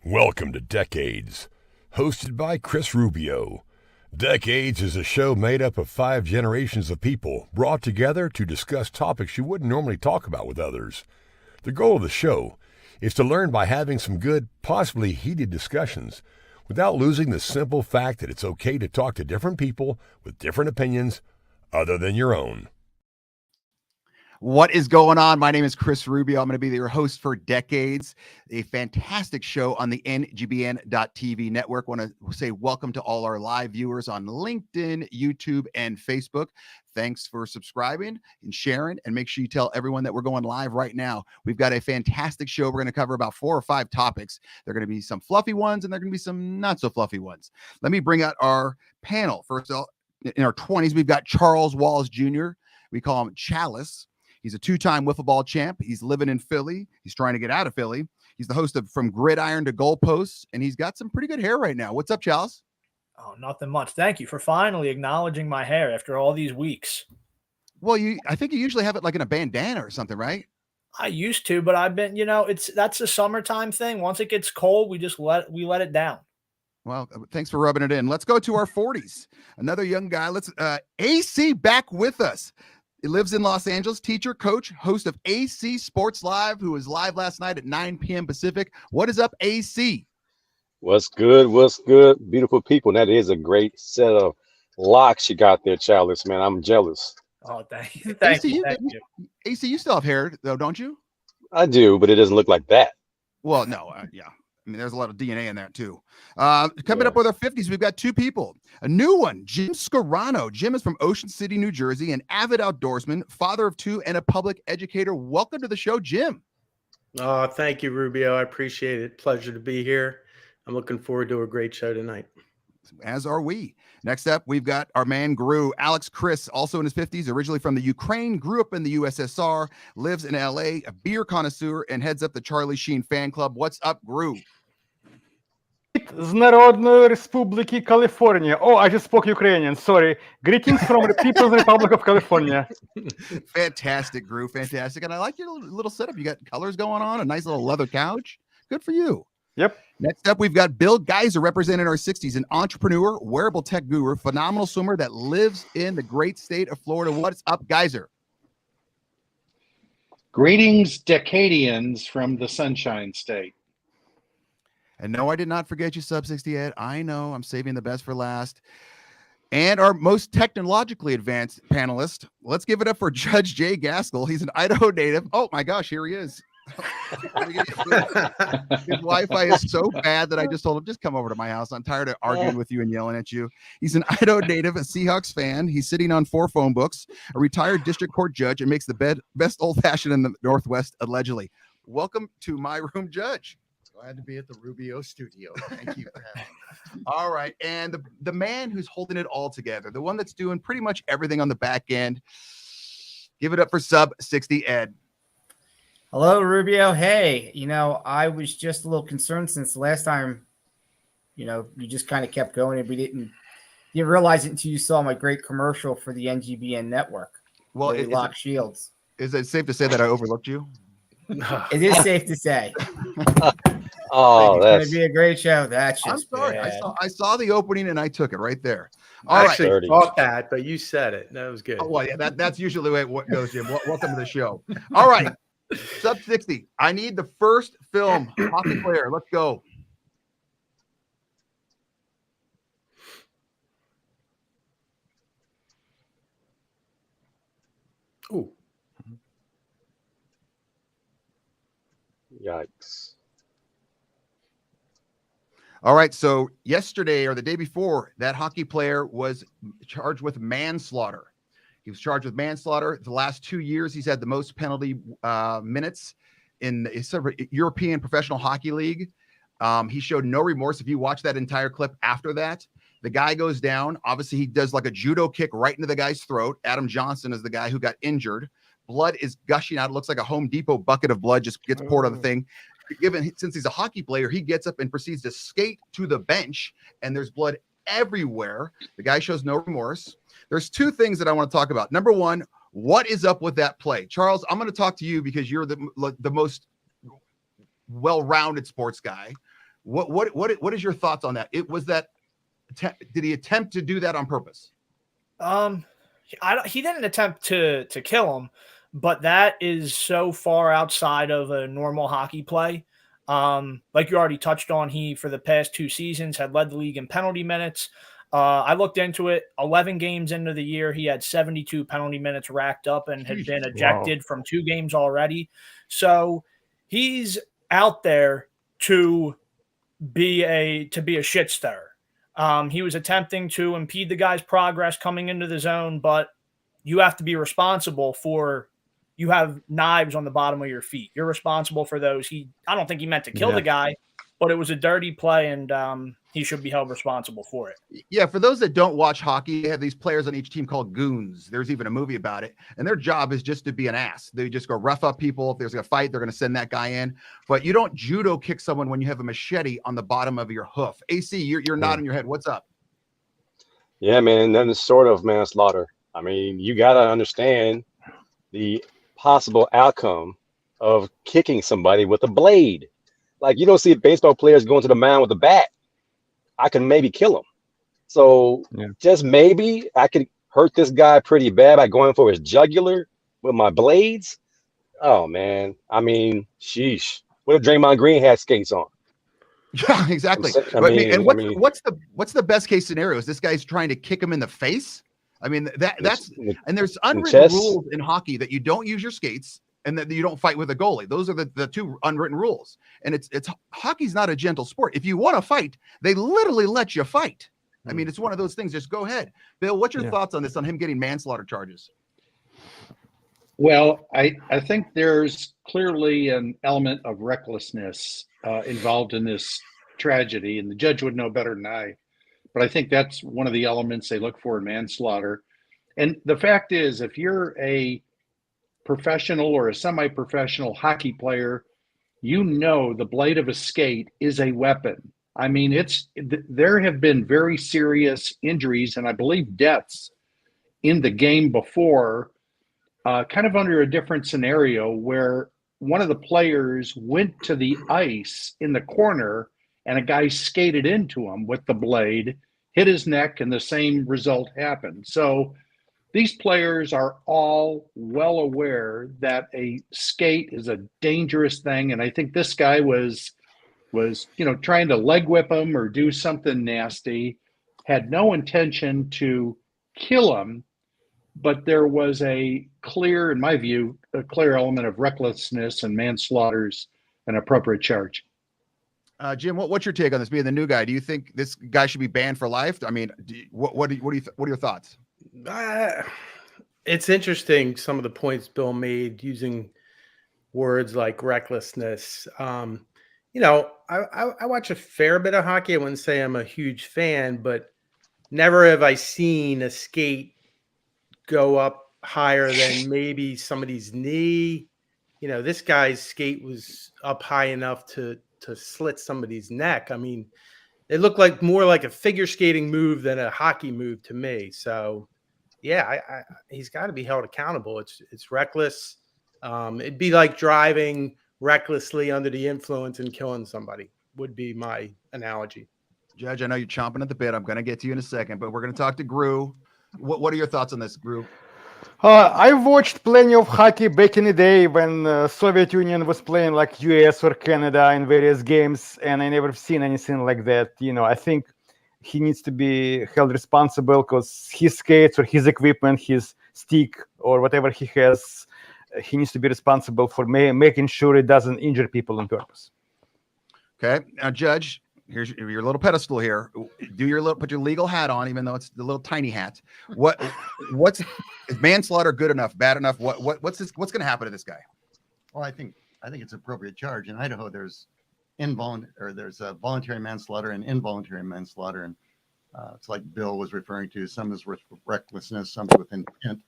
Welcome to Decades, hosted by Chris Rubio. Decades is a show made up of 5 generations of people brought together to discuss topics you wouldn't normally talk about with others. The goal of the show is to learn by having some good, possibly heated discussions, without losing the simple fact that it's okay to talk to different people with different opinions other than your own. What is going on? My name is Chris Rubio. I'm going to be your host for Decades, a fantastic show on the NGBN.TV network. I want to say welcome to all our live viewers on LinkedIn, YouTube, and Facebook. Thanks for subscribing and sharing, and make sure you tell everyone that we're going live right now. We've got a fantastic show. We're going to cover about 4 or 5 topics. There are going to be some fluffy ones, and there are going to be some not so fluffy ones. Let me bring out our panel. First of all, in our 20s, we've got Charles Wallace Jr. We call him Chalice. He's a 2-time wiffle ball champ. He's living in Philly. He's trying to get out of Philly. He's the host of From Gridiron to Goalposts, and he's got some pretty good hair right now. What's up, Chalice? Oh, nothing much. Thank you for finally acknowledging my hair after all these weeks. Well, I think you usually have it like in a bandana or something, right? I used to, but I've been, that's a summertime thing. Once it gets cold, we let it down. Well, thanks for rubbing it in. Let's go to our 40s. Another young guy. Let's AC back with us. He lives in Los Angeles, teacher, coach, host of AC Sports Live, who was live last night at 9 p.m. Pacific. What is up, AC? What's good? What's good? Beautiful people. That is a great set of locks you got there, Chalice, man. I'm jealous. Oh, thank you. Thank you. AC, you still have hair, though, don't you? I do, but it doesn't look like that. Well, no, yeah. I mean, there's a lot of DNA in that, too. Coming up with our 50s, we've got 2 people. A new one, Jim Scarano. Jim is from Ocean City, New Jersey, an avid outdoorsman, father of 2, and a public educator. Welcome to the show, Jim. Oh, thank you, Rubio. I appreciate it. Pleasure to be here. I'm looking forward to a great show tonight. As are we. Next up, we've got our man Gru, Alex Chris, also in his 50s, originally from the Ukraine, grew up in the USSR, lives in LA, a beer connoisseur, and heads up the Charlie Sheen fan club. What's up, Gru? З Народної Республіки California. Oh, I just spoke Ukrainian. Sorry. Greetings from the People's Republic of California. Fantastic, Gru. Fantastic. And I like your little setup. You got colors going on, a nice little leather couch. Good for you. Yep. Next up, we've got Bill Geiser, representing our 60s, an entrepreneur, wearable tech guru, phenomenal swimmer that lives in the great state of Florida. What's up, Geiser? Greetings, Decadians from the Sunshine State. And no, I did not forget you, Sub 60 Ed. I know I'm saving the best for last. And our most technologically advanced panelist, let's give it up for Judge Jay Gaskell. He's an Idaho native. Oh my gosh, here he is. His Wi-Fi is so bad that I just told him, just come over to my house. I'm tired of arguing with you and yelling at you. He's an Idaho native, a Seahawks fan. He's sitting on 4 phone books, a retired district court judge, and makes the best old-fashioned in the Northwest, allegedly. Welcome to my room, Judge. Glad to be at the Rubio studio. Thank you for having me. All right. And the man who's holding it all together, the one that's doing pretty much everything on the back end. Give it up for Sub 60 Ed. Hello, Rubio. Hey, I was just a little concerned since the last time, you just kind of kept going and we didn't realize it until you saw my great commercial for the NGBN network. Well, it lock shields. Is it safe to say that I overlooked you? It is safe to say. Oh, it's that's going to be a great show. That's just I'm sorry. bad. I saw the opening and I took it right there. I All actually right. thought that, but you said it. That was good. Oh, well, yeah, that's usually the way it goes, Jim. Welcome to the show. All right. Sub 60. I need the first film hockey player. Let's go. Ooh. yikes. All right. So yesterday or the day before, that hockey player was charged with manslaughter. He was charged with manslaughter. The last 2 years, he's had the most penalty minutes in the European Professional Hockey League. He showed no remorse. If you watch that entire clip after that, the guy goes down. Obviously, he does like a judo kick right into the guy's throat. Adam Johnson is the guy who got injured. Blood is gushing out. It looks like a Home Depot bucket of blood just gets poured on the thing. Since he's a hockey player, he gets up and proceeds to skate to the bench, and there's blood everywhere. The guy shows no remorse. There's 2 things that I want to talk about. Number one, what is up with that play? Charles, I'm going to talk to you because you're the most well-rounded sports guy. What is your thoughts on that? Did he attempt to do that on purpose? He didn't attempt to kill him, but that is so far outside of a normal hockey play. Like you already touched on, he for the past 2 seasons had led the league in penalty minutes. I looked into it. 11 games into the year, he had 72 penalty minutes racked up and had been ejected from 2 games already. So he's out there to be a shit stirrer. He was attempting to impede the guy's progress coming into the zone, but you have to be responsible for. You have knives on the bottom of your feet. You're responsible for those. I don't think he meant to kill the guy, but it was a dirty play, and he should be held responsible for it. Yeah, for those that don't watch hockey, they have these players on each team called goons. There's even a movie about it, and their job is just to be an ass. They just go rough up people. If there's a fight, they're going to send that guy in. But you don't judo kick someone when you have a machete on the bottom of your hoof. AC, you're nodding your head. What's up? Yeah, man, that is sort of manslaughter. I mean, you got to understand the possible outcome of kicking somebody with a blade. Like, you don't see baseball players going to the mound with a bat. I can maybe kill him. So just maybe I could hurt this guy pretty bad by going for his jugular with my blades. Oh, man. I mean, sheesh. What if Draymond Green had skates on? Yeah, exactly. What's the best case scenario? Is this guy's trying to kick him in the face? I mean, and there's unwritten rules in hockey that you don't use your skates and that you don't fight with a goalie. Those are the 2 unwritten rules. And it's hockey's not a gentle sport. If you want to fight, they literally let you fight. I mean, it's one of those things. Just go ahead. Bill, what's your thoughts on this, on him getting manslaughter charges? Well, I think there's clearly an element of recklessness involved in this tragedy, and the judge would know better than I. But I think that's one of the elements they look for in manslaughter. And the fact is, if you're a professional or a semi-professional hockey player, you know the blade of a skate is a weapon. I mean, there have been very serious injuries and I believe deaths in the game before, kind of under a different scenario where one of the players went to the ice in the corner and a guy skated into him with the blade, hit his neck, and the same result happened. So these players are all well aware that a skate is a dangerous thing. And I think this guy was trying to leg whip him or do something nasty, had no intention to kill him, but there was in my view, a clear element of recklessness, and manslaughter's an appropriate charge. Jim, what's your take on this? Being the new guy, do you think this guy should be banned for life? I mean, what are your thoughts? It's interesting, some of the points Bill made using words like recklessness. I watch a fair bit of hockey. I wouldn't say I'm a huge fan, but never have I seen a skate go up higher than maybe somebody's knee. This guy's skate was up high enough to slit somebody's neck. I mean, it looked like more like a figure skating move than a hockey move to me. So, yeah, he's got to be held accountable. It's reckless. It'd be like driving recklessly under the influence and killing somebody would be my analogy. Judge, I know you're chomping at the bit. I'm going to get to you in a second, but we're going to talk to Gru. What are your thoughts on this, Gru? I watched plenty of hockey back in the day when Soviet Union was playing like US or Canada in various games, and I never seen anything like that. I think he needs to be held responsible because his skates or his equipment, his stick or whatever he has, he needs to be responsible for making sure it doesn't injure people on purpose. Okay, now Judge, here's your little pedestal here. Put your legal hat on, even though it's the little tiny hat. Is manslaughter good enough, bad enough? What's going to happen to this guy? Well, I think it's an appropriate charge. In Idaho, there's voluntary manslaughter and involuntary manslaughter, and it's like Bill was referring to. Some is with recklessness, some with intent.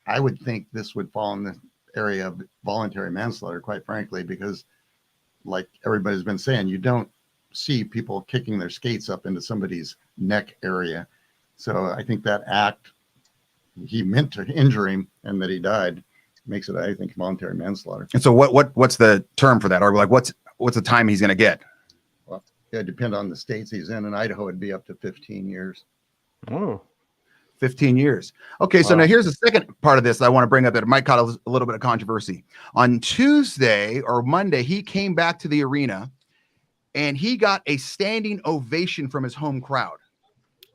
I would think this would fall in the area of voluntary manslaughter, quite frankly, because like everybody's been saying, you don't see people kicking their skates up into somebody's neck area. So I think that act, he meant to injure him and that he died, makes it, I think, voluntary manslaughter. And so what's the term for that? Or like what's the time he's going to get? Yeah, depend on the states he's in. In Idaho, it'd be up to 15 years. Oh. 15 years. Okay, so Wow. now here's the second part of this I want to bring up that might cause a little bit of controversy. On Tuesday or Monday, he came back to the arena and he got a standing ovation from his home crowd.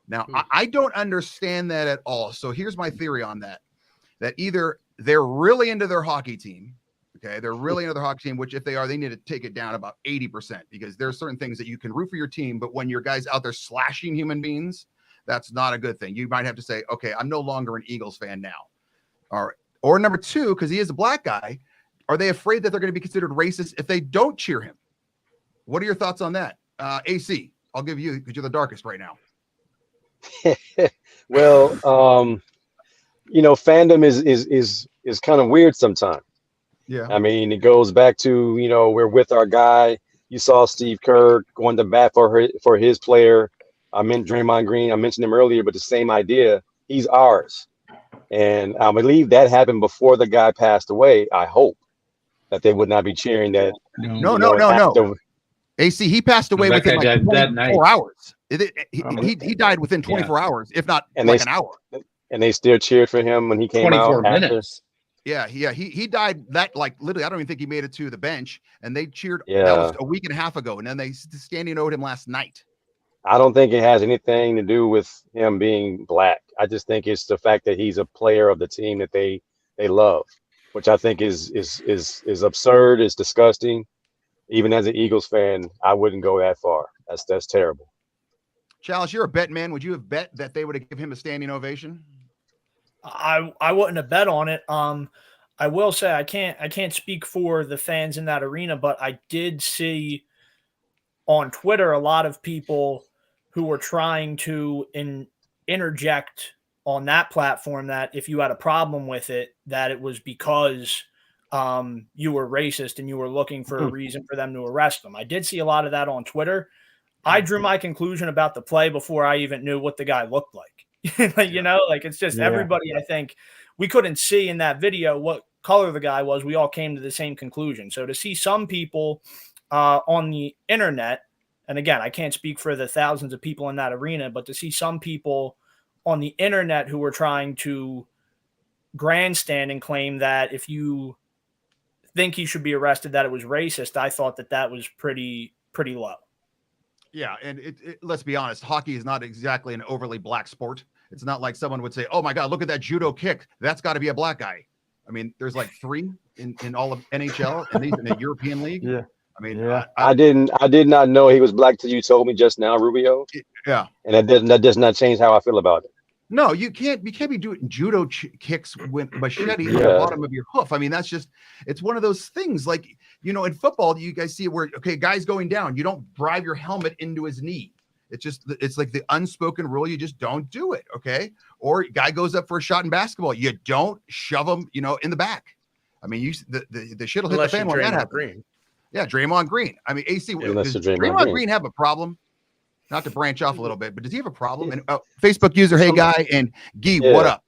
Now, I don't understand that at all. So here's my theory on that. That either they're really into their hockey team, okay? They're really into their hockey team, which if they are, they need to take it down about 80% because there are certain things that you can root for your team, but when your guys out there slashing human beings, that's not a good thing. You might have to say, okay, I'm no longer an Eagles fan now. Or number two, because he is a black guy, are they afraid that they're going to be considered racist if they don't cheer him? What are your thoughts on that? AC, I'll give you because you're the darkest right now. Well, fandom is kind of weird sometimes. Yeah. I mean, it goes back to, we're with our guy. You saw Steve Kerr going to bat for his player. I meant Draymond Green. I mentioned him earlier, but the same idea. He's ours. And I believe that happened before the guy passed away. I hope that they would not be cheering that. No. AC, he passed away That within guy like died that 24 night. hours. He died within 24 hours, if not And like they- an hour. And they still cheered for him when he came 24 out. after. minutes. Yeah. He died that like literally. I don't even think he made it to the bench, and they cheered. Yeah. That was a week and a half ago, and then they standing over him last night. I don't think it has anything to do with him being black. I just think it's the fact that he's a player of the team that they love, which I think is absurd. It's disgusting. Even as an Eagles fan, I wouldn't go that far. That's terrible. Chalice, you're a bet man. Would you have bet that they would have given him a standing ovation? I wouldn't have bet on it. I will say I can't speak for the fans in that arena, but I did see on Twitter a lot of people who were trying to interject on that platform that if you had a problem with it, that it was because you were racist and you were looking for a reason for them to arrest them. I did see a lot of that on Twitter. I drew my conclusion about the play before I even knew what the guy looked like. It's just everybody, I think we couldn't see in that video what color the guy was. We all came to the same conclusion. So to see some people on the internet, and again, I can't speak for the thousands of people in that arena, but to see some people on the internet who were trying to grandstand and claim that if you think he should be arrested, that it was racist, I thought that was pretty low. Yeah, and let's be honest, hockey is not exactly an overly black sport. It's not like someone would say, "Oh my God, look at that judo kick. That's got to be a black guy." I mean, there's like 3 in all of NHL and these in the European League. Yeah. I mean, I did not know he was black till you told me just now, Rubio. Yeah, and that does not change how I feel about it. no, you can't be doing judo kicks with machete at the Yeah. bottom of your hoof. I mean, it's one of those things. Like in football, you guys see where guy's going down, you don't drive your helmet into his knee. It's like the unspoken rule. You just don't do it. Okay. Or guy goes up for a shot in basketball. You don't shove him, in the back. I mean, the shit will hit the Unless fan you're when that Draymond happens. Green. Yeah. Draymond Green. I mean, AC, Unless does you're Draymond Draymond Green. Green have a problem? Not to branch off a little bit, but does he have a problem? And Facebook user, hey guy, and Guy, Yeah. what up?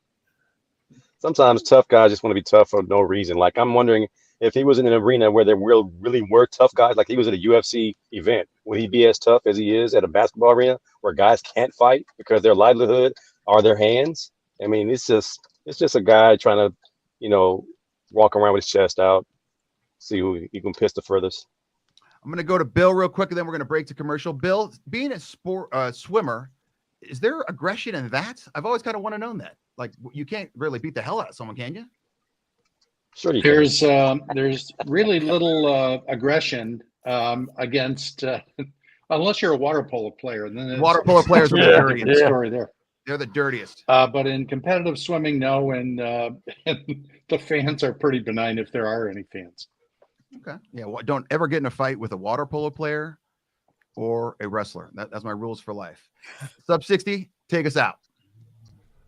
Sometimes tough guys just want to be tough for no reason. Like I'm wondering if he was in an arena where there really were tough guys, like he was at a UFC event, would he be as tough as he is at a basketball arena where guys can't fight because their livelihood are their hands? I mean, it's just a guy trying to, walk around with his chest out, see who he can piss the furthest. I'm going to go to Bill real quick, and then we're going to break to commercial. Bill, being a swimmer, is there aggression in that? I've always kind of want to know that. Like, you can't really beat the hell out of someone, can you? Sure you can. There's really little aggression against unless you're a water polo player. And then Water polo players are the dirtiest. the story there. They're the dirtiest. But in competitive swimming, no, and the fans are pretty benign if there are any fans. Okay. Yeah. Well, don't ever get in a fight with a water polo player or a wrestler. That's my rules for life. Sub 60, take us out.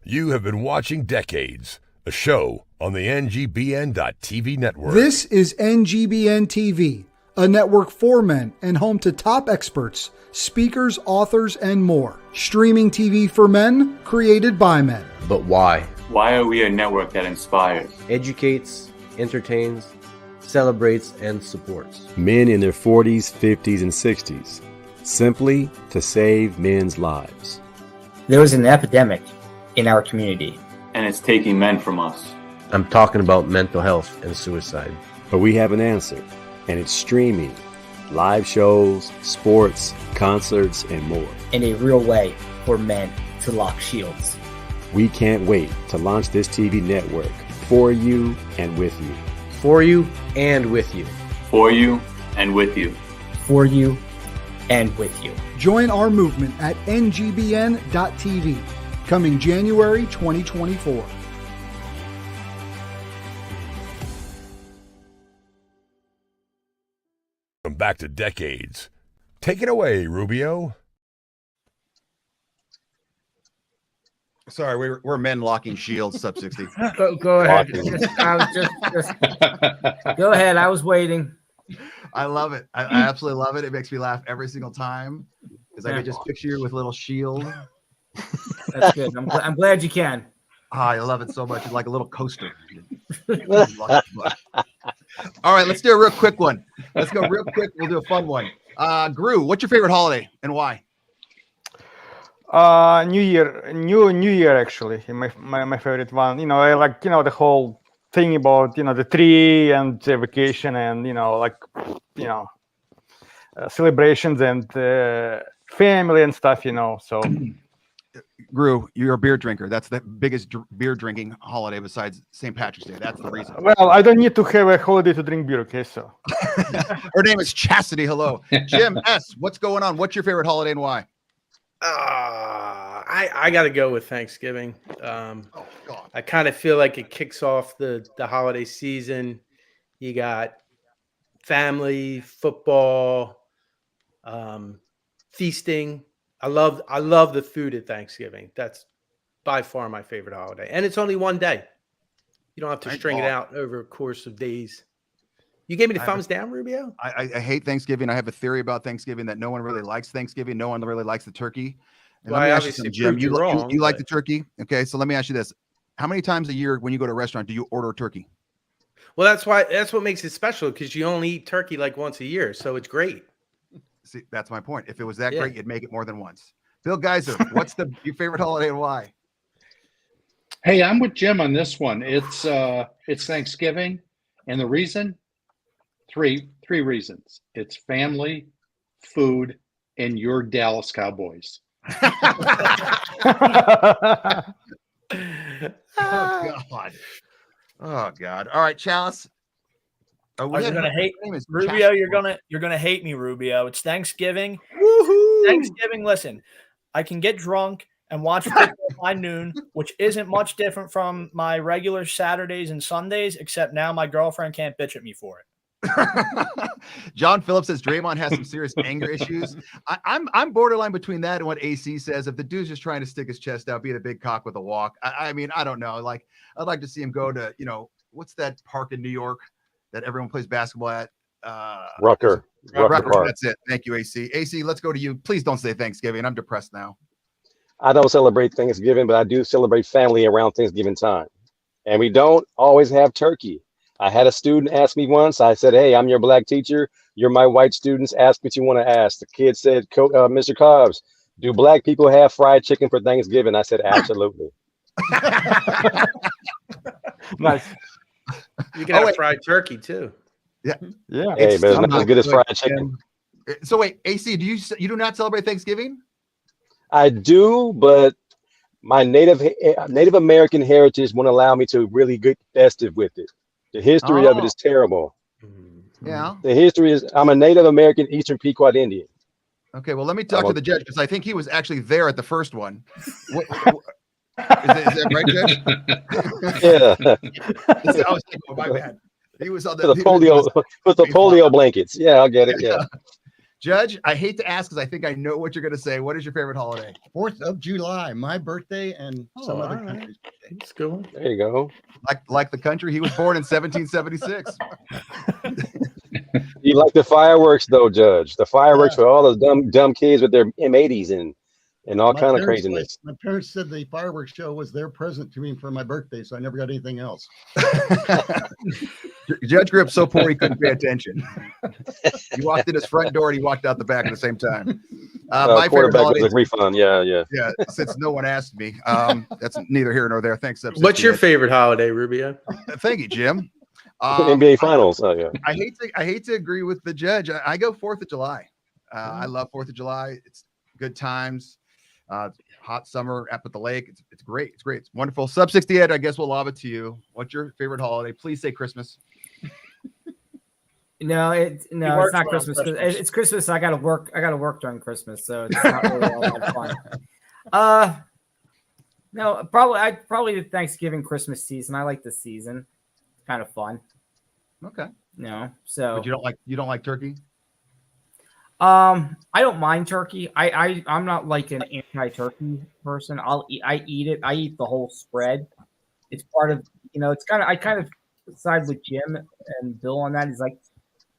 You have been watching Decades, a show on the NGBN.TV network. This is NGBN TV, a network for men and home to top experts, speakers, authors, and more. Streaming TV for men, created by men. But why? Why are we a network that inspires, Educates, entertains, celebrates, and supports. Men in their 40s, 50s, and 60s. simply to save men's lives. There is an epidemic in our community, and it's taking men from us. I'm talking about mental health and suicide. But we have an answer, and it's streaming, live shows, sports, concerts, and more. in a real way for men to lock shields. We can't wait to launch this TV network for you and with you. For you and with you. For you and with you. For you and with you. Join our movement at ngbn.tv, coming January 2024. Back to decades. Take it away, Rubio. Sorry, we're men locking shields, sub 60. Go ahead. I was just go ahead. I was waiting. I love it. I absolutely love it. It makes me laugh every single time because I can just picture you with a little shield. That's good. I'm glad you can. I love it so much. It's like a little coaster. All right, let's do a real quick one. Let's go real quick. We'll do a fun one. Gru, what's your favorite holiday and why? New Year actually, my favorite one. You know, I like, you know, the whole thing about, you know, the tree and the vacation and, you know, like, you know, celebrations and family and stuff, you know. So Gru, you're a beer drinker. That's the biggest beer drinking holiday besides St. Patrick's Day. That's the reason. Well, I don't need to have a holiday to drink beer, okay? So her name is Chastity. Hello, Jim S. What's going on? What's your favorite holiday and why? I got to go with Thanksgiving. Oh God. I kind of feel like it kicks off the holiday season. You got family, football, feasting. I love the food at Thanksgiving. That's by far my favorite holiday. And it's only one day. You don't have to string it out over a course of days. You gave me the thumbs down, Rubio? I hate Thanksgiving. I have a theory about Thanksgiving that no one really likes Thanksgiving. No one really likes the turkey. And Well, let me I ask you obviously something, Jim. proved you wrong, You like but- the turkey? Okay, so let me ask you this. How many times a year when you go to a restaurant do you order turkey? Well, that's what makes it special, because you only eat turkey like once a year. So it's great. See, that's my point. If it was that Yeah. great, you'd make it more than once. Bill Geiser, what's your favorite holiday and why? Hey, I'm with Jim on this one. It's Thanksgiving, and the reason, three reasons. It's family, food, and your Dallas Cowboys. Oh God. Oh God. All right, Chalice. You're gonna hate is Rubio. Chalice. You're gonna hate me, Rubio. It's Thanksgiving. Woohoo! Thanksgiving. Listen, I can get drunk and watch football by noon, which isn't much different from my regular Saturdays and Sundays, except now my girlfriend can't bitch at me for it. John Phillips says Draymond has some serious anger issues. I'm borderline between that and what AC says. If the dude's just trying to stick his chest out, being a big cock with a walk, I mean, I don't know. Like, I'd like to see him go to, you know, what's that park in New York that everyone plays basketball at? Rucker Rucker. Park. That's it. Thank you, AC. AC, let's go to you. Please don't say Thanksgiving. I'm depressed now. I don't celebrate Thanksgiving, but I do celebrate family around Thanksgiving time. And we don't always have turkey. I had a student ask me once, I said, hey, I'm your black teacher. You're my white students. Ask what you want to ask. The kid said, Mr. Cobbs, do black people have fried chicken for Thanksgiving? I said, absolutely. nice. You can have fried turkey too. Yeah. Yeah. Hey, but it's still not as good as good, fried chicken. So wait, AC, you do not celebrate Thanksgiving? I do, but my Native American heritage won't allow me to really get festive with it. The history of it is terrible. Yeah. The history is I'm a Native American Eastern Pequot Indian. Okay, well, let me talk to the judge because I think he was actually there at the first one. Is that right, Judge? Yeah. I was thinking, oh, my bad. He was on With the polio blankets. Yeah, I'll get it. Yeah. Judge, I hate to ask because I think I know what you're going to say. What is your favorite holiday? 4th of July, my birthday and some other country's birthday. Let's go. There you go. Like the country, he was born in 1776. You like the fireworks though, Judge? The fireworks for all those dumb kids with their M80s and and all My kind of parents craziness. My parents said the fireworks show was their present to me for my birthday, so I never got anything else. Judge grew up so poor he couldn't pay attention. He walked in his front door and he walked out the back at the same time. My favorite Quarterback holiday. was a refund. Yeah. Yeah, since no one asked me, that's neither here nor there. Thanks. What's your favorite holiday, Rubio? Thank you, Jim. NBA Finals. Oh yeah. I hate to agree with the judge. I go 4th of July. I love 4th of July. It's good times. Hot summer up at the lake. It's great. It's great. It's wonderful. Sub 68. I guess we'll lob it to you. What's your favorite holiday? Please say Christmas. No, it's not Christmas. It's Christmas. I gotta work during Christmas, so it's not really all that fun. No, probably the Thanksgiving Christmas season. I like the season. It's kind of fun. Okay. No, so But you don't like turkey? I don't mind turkey. I'm not like an anti-turkey person. I eat it. I eat the whole spread. It's part of, I kind of side with Jim and Bill on that. Is like,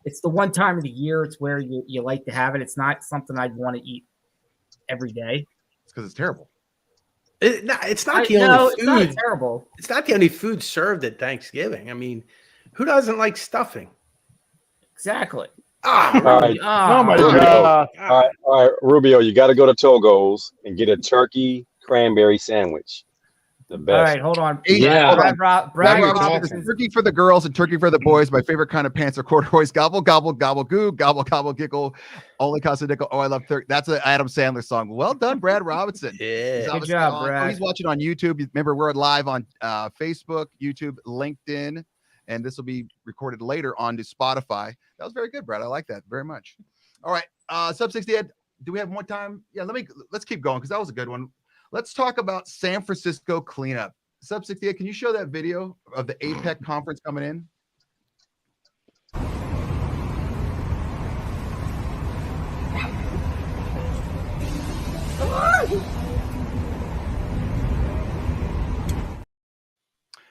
it's the one time of the year. It's where you like to have it. It's not something I'd want to eat every day. It's because it's terrible. It's not the only food. It's not terrible. It's not the only food served at Thanksgiving. I mean, who doesn't like stuffing? Exactly. All right. Oh my Rubio. God. All right, Rubio, you got to go to Togo's and get a turkey cranberry sandwich. The best. All right, hold on. Yeah. Brad Robinson, turkey for the girls and turkey for the boys. My favorite kind of pants are corduroys. Gobble, gobble, gobble, goo, gobble, gobble, giggle. Only cost a nickel. Oh, I love turkey. That's an Adam Sandler song. Well done, Brad Robinson. Yeah. Good job, Brad. He's watching on YouTube. Remember, we're live on Facebook, YouTube, LinkedIn, and this will be recorded later onto Spotify. That was very good, Brad. I like that very much. All right, Sub 68. Do we have more time? Yeah, let's keep going because that was a good one. Let's talk about San Francisco cleanup. Sub 68, can you show that video of the APEC conference coming in?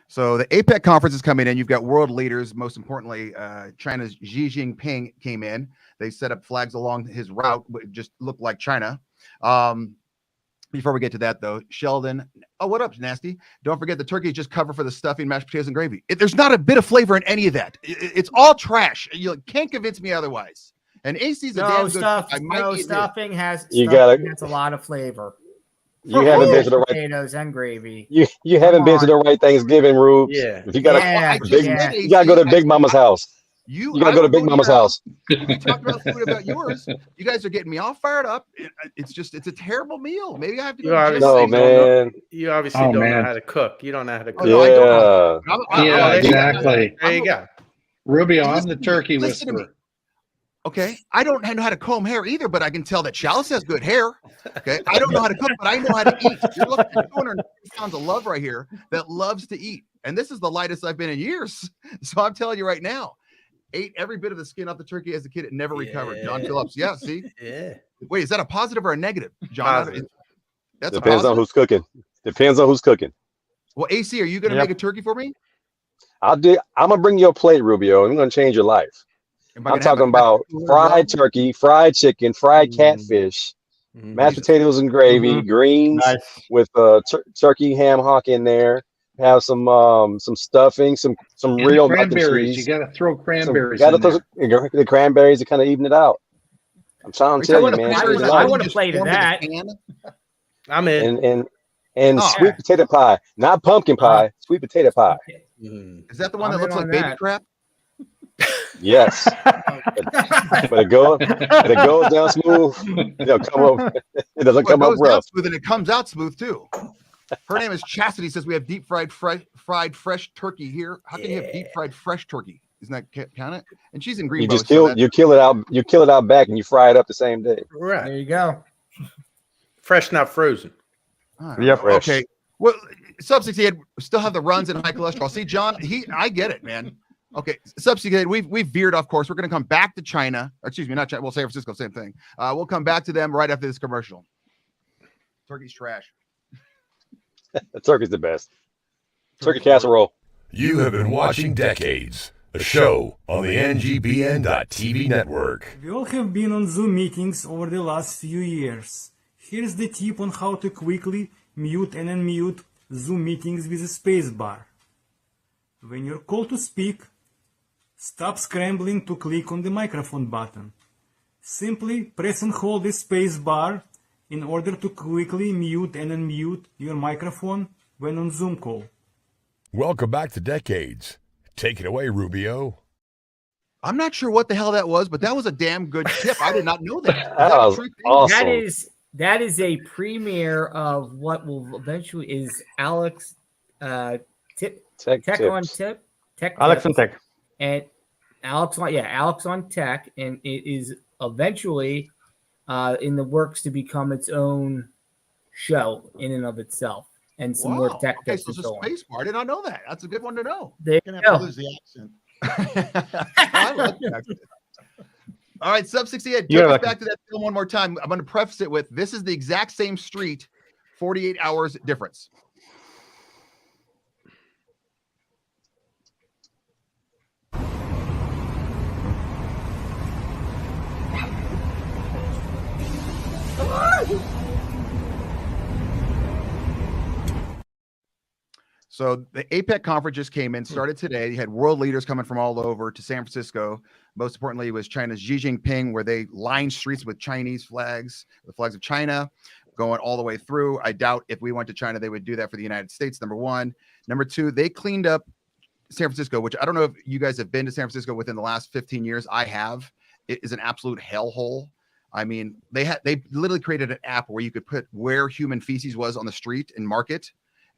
So the APEC conference is coming in. You've got world leaders, most importantly, China's Xi Jinping came in. They set up flags along his route, which just looked like China. Before we get to that, though, Sheldon, what up, Nasty? Don't forget the turkey is just cover for the stuffing, mashed potatoes, and gravy. There's not a bit of flavor in any of that. It's all trash. You can't convince me otherwise. And AC's a damn good. Stuffing has a lot of flavor. You haven't been to the right potatoes and gravy. You haven't been to the right Thanksgiving, Rube. Yeah. If you gotta you gotta go to Big Mama's house. You gotta go to Big Mama's house. We talked about food about yours. You guys are getting me all fired up. It's a terrible meal. Maybe I have to go. You obviously don't know how to cook. You don't know how to cook. Yeah, exactly. There you go. Rubio, I'm the turkey whisperer. Okay, I don't know how to comb hair either, but I can tell that Chalice has good hair. Okay, I don't know how to cook, but I know how to eat. You're looking at 200 pounds of love right here that loves to eat, and this is the lightest I've been in years. So I'm telling you right now, ate every bit of the skin off the turkey as a kid. It never recovered. John Phillips. Yeah, see? Yeah. Wait, is that a positive or a negative, John? Positive. That's Depends on who's cooking. Depends on who's cooking. Well, AC, are you going to make a turkey for me? I'm gonna bring you a plate, Rubio. I'm gonna change your life. I'm talking about fried turkey, fried chicken, fried catfish, mashed potatoes and gravy, greens with turkey ham hock in there. Have some stuffing, some real cranberries. You got to throw cranberries. The cranberries to kind of even it out. I'm trying to tell you, man. I want to play to that. I'm in. And sweet potato pie, not pumpkin pie, sweet potato pie. Is that the one that looks like baby crap? Yes, but it goes down smooth. It'll come up. It doesn't come up rough. Smooth, and it comes out smooth too. Her name is Chastity. Says we have deep fried fresh turkey here. How can you have deep fried fresh turkey? Isn't that count it? And she's in Greenbow. You just kill it out back, and you fry it up the same day. Right there you go. Fresh, not frozen. Yeah. Okay. Well, Sub 68 still have the runs and high cholesterol. See, John, I get it, man. Okay, Sub 68, we've veered off course. We're going to come back to China. Excuse me, not China. Well, San Francisco, same thing. We'll come back to them right after this commercial. Turkey's trash. The turkey's the best. Turkey casserole. You have been watching Decades, a show on the NGBN.TV network. We all have been on Zoom meetings over the last few years. Here's the tip on how to quickly mute and unmute Zoom meetings with a spacebar. When you're called to speak, stop scrambling to click on the microphone button. Simply press and hold the spacebar in order to quickly mute and unmute your microphone when on Zoom call. Welcome back to Decades. Take it away, Rubio. I'm not sure what the hell that was, but that was a damn good tip. I did not know that. That was awesome. That is a premiere of what will eventually is Alex Tech on tips. Tip. Tech Alex on tips. Tech. And Alex on Tech, and it is eventually in the works to become its own show in and of itself, and some more tech Okay, tips. so it's a and so on. space bar. I did not know that. That's a good one to know. There You're you gonna have go. to lose the accent. I love the accent. All right, Sub 68. You're Take us welcome. back to that film one more time. I'm going to preface it with this is the exact same street, 48 hours difference. So the APEC conference just came in, started today. You had world leaders coming from all over to San Francisco. Most importantly, it was China's Xi Jinping, where they lined streets with Chinese flags, the flags of China, going all the way through. I doubt if we went to China, they would do that for the United States, number one. Number two, they cleaned up San Francisco, which I don't know if you guys have been to San Francisco within the last 15 years. I have. It is an absolute hellhole. I mean, they literally created an app where you could put where human feces was on the street and mark it.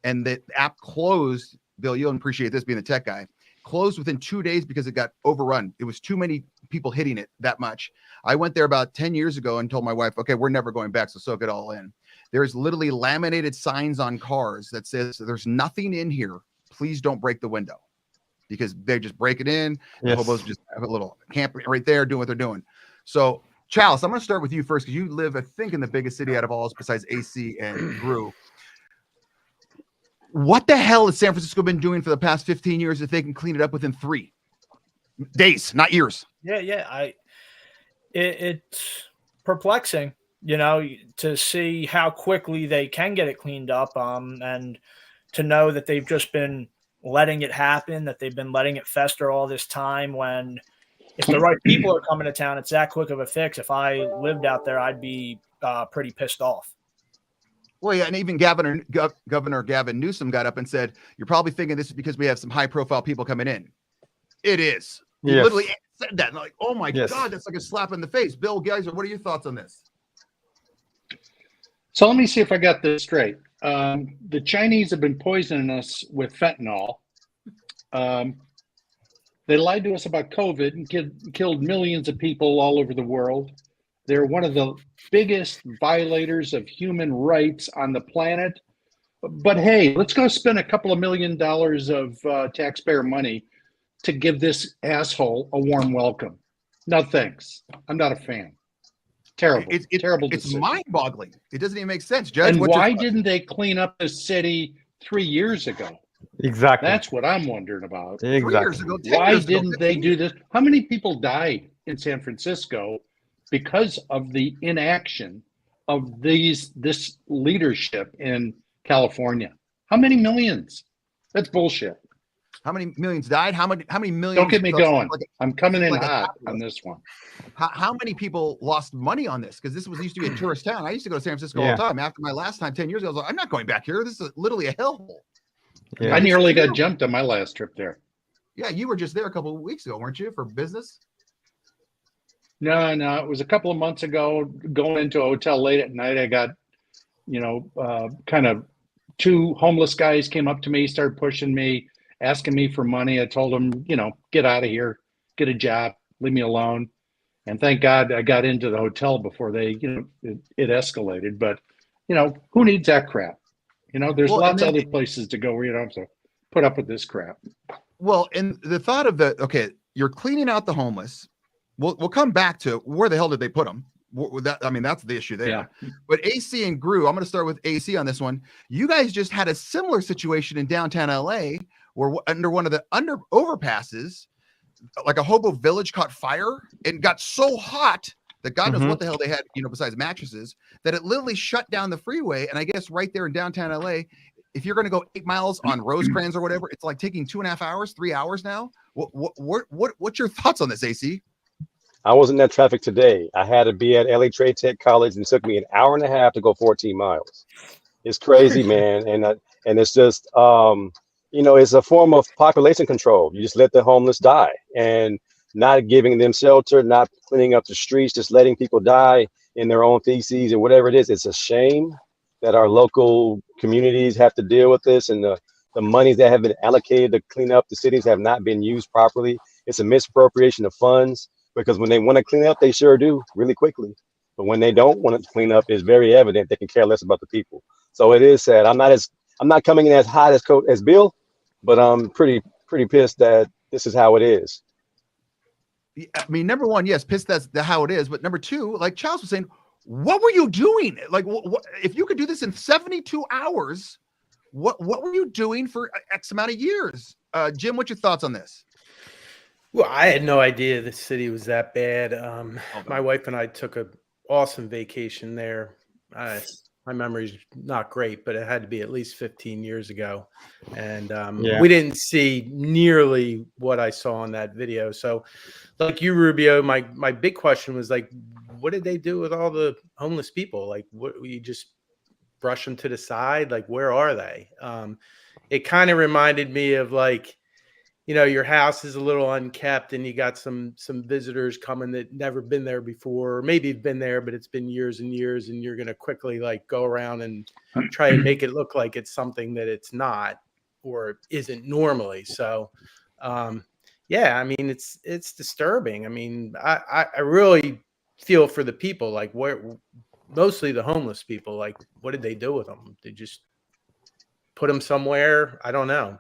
And the app closed. Bill, you'll appreciate this being the tech guy. Closed within 2 days because it got overrun. It was too many people hitting it that much. I went there about 10 years ago and told my wife, okay, we're never going back, so soak it all in. There's literally laminated signs on cars that says there's nothing in here. Please don't break the window. Because they just break it in. The hobos just have a little camp right there doing what they're doing. So, Chalice, I'm going to start with you first because you live, I think, in the biggest city out of all besides AC and Drew. What the hell has San Francisco been doing for the past 15 years if they can clean it up within 3 days, not years? Yeah. It's perplexing, to see how quickly they can get it cleaned up, and to know that they've just been letting it happen, that they've been letting it fester all this time. When if the right people are coming to town, it's that quick of a fix. If I lived out there, I'd be pretty pissed off. Well, yeah, and even Governor Gavin Newsom got up and said, "You're probably thinking this is because we have some high-profile people coming in." It is. He literally said that. And like, oh my God, that's like a slap in the face. Bill Geiser, what are your thoughts on this? So let me see if I got this straight. The Chinese have been poisoning us with fentanyl. They lied to us about COVID and killed millions of people all over the world. They're one of the biggest violators of human rights on the planet. But hey, let's go spend a couple of $1 million of taxpayer money to give this asshole a warm welcome. No thanks. I'm not a fan. Terrible. Terrible. It's mind-boggling. It doesn't even make sense, Judge. And why didn't they clean up the city 3 years ago? Exactly. That's what I'm wondering about. Exactly. 3 years ago, 10 Why years ago, didn't they do this? How many people died in San Francisco because of the inaction of this leadership in California? How many millions? That's bullshit. How many millions died? How many millions? Don't get me going. Like I'm coming in like hot on this one. How many people lost money on this? Because this used to be a tourist town. I used to go to San Francisco all the time. After my last time 10 years ago, I was like, I'm not going back here. This is literally a hellhole. I nearly got jumped on my last trip there. Yeah, you were just there a couple of weeks ago, weren't you, for business? No, it was a couple of months ago. Going into a hotel late at night, I got, kind of 2 homeless guys came up to me, started pushing me, asking me for money. I told them, get out of here, get a job, leave me alone. And thank God I got into the hotel before they, it escalated. But, who needs that crap? There's lots of other places to go where you don't have to put up with this crap. Well, and the thought of you're cleaning out the homeless. We'll come back to where the hell did they put them? That's the issue there. Yeah. But AC and Gru, I'm going to start with AC on this one. You guys just had a similar situation in downtown LA where under one of the overpasses, like a hobo village caught fire and got so hot that God knows what the hell they had, besides mattresses, that it literally shut down the freeway. And I guess right there in downtown LA, if you're going to go 8 miles on Rosecrans or whatever, it's like taking 2.5 hours, 3 hours now. What's your thoughts on this, AC? I was in that traffic today. I had to be at LA Trade Tech College, and it took me an hour and a half to go 14 miles. It's crazy, man. And it's just, it's a form of population control. You just let the homeless die, and not giving them shelter, not cleaning up the streets, just letting people die in their own feces or whatever it is. It's a shame that our local communities have to deal with this, and the monies that have been allocated to clean up the cities have not been used properly. It's a misappropriation of funds, because when they want to clean up, they sure do really quickly. But when they don't want to clean up, it's very evident they can care less about the people. So it is sad. I'm not coming in as hot as Bill, but I'm pretty pissed that this is how it is. I mean, number one, yes, pissed that's how it is. But number two, like Charles was saying, what were you doing? Like, if you could do this in 72 hours, what were you doing for X amount of years? Jim, what's your thoughts on this? Well, I had no idea the city was that bad. My wife and I took an awesome vacation there. My memory's not great, but it had to be at least 15 years ago. And we didn't see nearly what I saw in that video. So like you, Rubio, my big question was like, what did they do with all the homeless people? Like, what, you just brush them to the side? Like, where are they? It kind of reminded me of like, your house is a little unkept and you got some visitors coming that never been there before, or maybe you've been there, but it's been years and years, and you're going to quickly like go around and try and make it look like it's something that it's not or isn't normally. So, I mean, it's disturbing. I mean, I really feel for the people, like mostly the homeless people, like what did they do with them? They just put them somewhere. I don't know.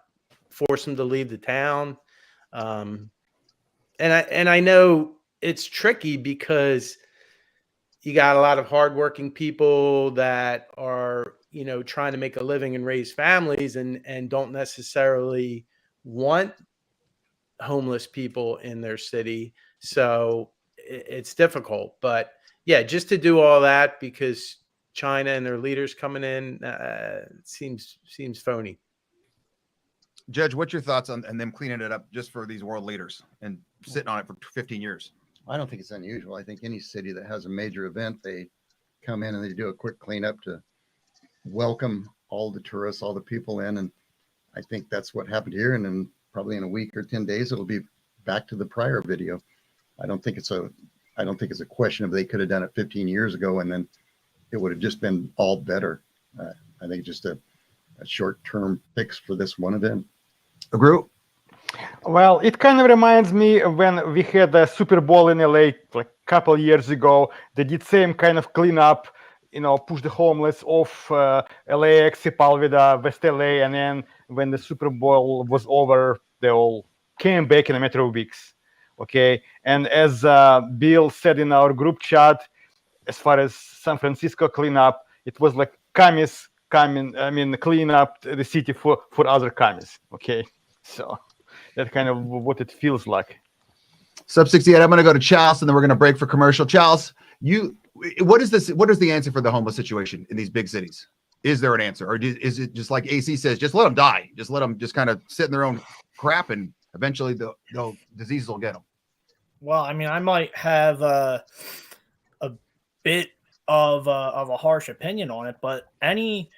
Force them to leave the town. And I know it's tricky because you got a lot of hardworking people that are, trying to make a living and raise families and don't necessarily want homeless people in their city. So it's difficult, but yeah, just to do all that because China and their leaders coming in, seems phony. Judge, what's your thoughts on them cleaning it up just for these world leaders and sitting on it for 15 years? I don't think it's unusual. I think any city that has a major event, they come in and they do a quick cleanup to welcome all the tourists, all the people in. And I think that's what happened here. And then probably in a week or 10 days, it'll be back to the prior video. I don't think it's a question of they could have done it 15 years ago and then it would have just been all better. I think just a short-term fix for this one event. Agree? Well, it kind of reminds me of when we had the Super Bowl in LA like a couple years ago. They did same kind of cleanup, push the homeless off LAX, Sepulveda, West LA, and then when the Super Bowl was over, they all came back in a matter of weeks. Okay, and as Bill said in our group chat, as far as San Francisco cleanup, it was like commies clean up the city for other commies. Okay, so that's kind of what it feels like. Sub 68. I'm going to go to Charles, and then we're going to break for commercial. Charles, what is the answer for the homeless situation in these big cities? Is there an answer, or is it just like AC says, just let them die, just let them just kind of sit in their own crap, and eventually the diseases will get them? Well, I mean, I might have a bit of a harsh opinion on it, but any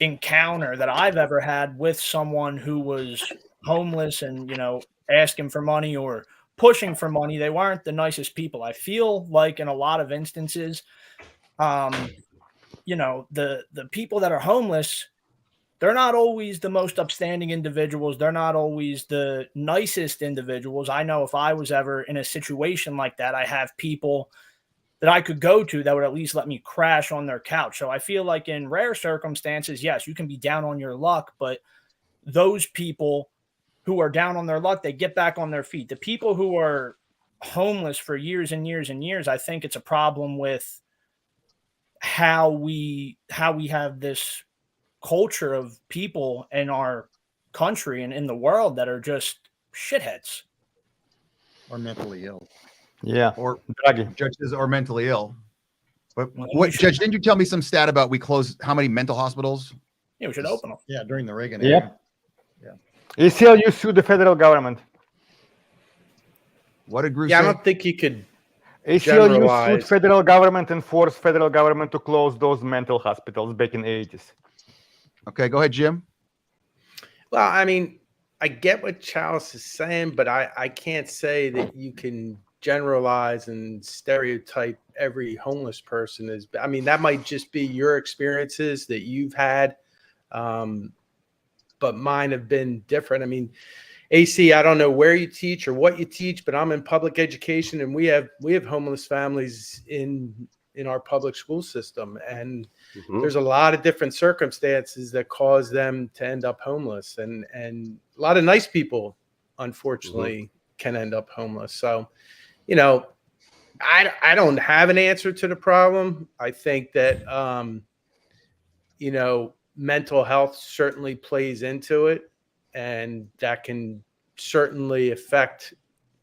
encounter that I've ever had with someone who was homeless and asking for money or pushing for money, they weren't the nicest people. I feel like in a lot of instances, the people that are homeless, they're not always the most upstanding individuals. They're not always the nicest individuals. I know if I was ever in a situation like that, I have people that I could go to that would at least let me crash on their couch. So I feel like in rare circumstances, yes, you can be down on your luck, but those people who are down on their luck, they get back on their feet. The people who are homeless for years and years and years, I think it's a problem with how we have this culture of people in our country and in the world that are just shitheads or mentally ill. Yeah. Or Draghi. judges are mentally ill. But what, Judge, didn't you tell me some stat about we closed how many mental hospitals? Yeah, we should open them. Yeah, during the Reagan Yep. era. ACLU sued the federal government. What did Bruce Yeah, I say? don't think you could ACLU generalize. sued federal government and forced federal government to close those mental hospitals back in the 80s. Okay, go ahead, Jim. Well, I mean, I get what Chalice is saying, but I can't say that you can generalize and stereotype every homeless person as. I mean, that might just be your experiences that you've had, but mine have been different. I mean, AC, I don't know where you teach or what you teach, but I'm in public education, and we have homeless families in our public school system, and there's a lot of different circumstances that cause them to end up homeless, and a lot of nice people, unfortunately, can end up homeless. So, you know, I don't have an answer to the problem. I think that you know, mental health certainly plays into it, and that can certainly affect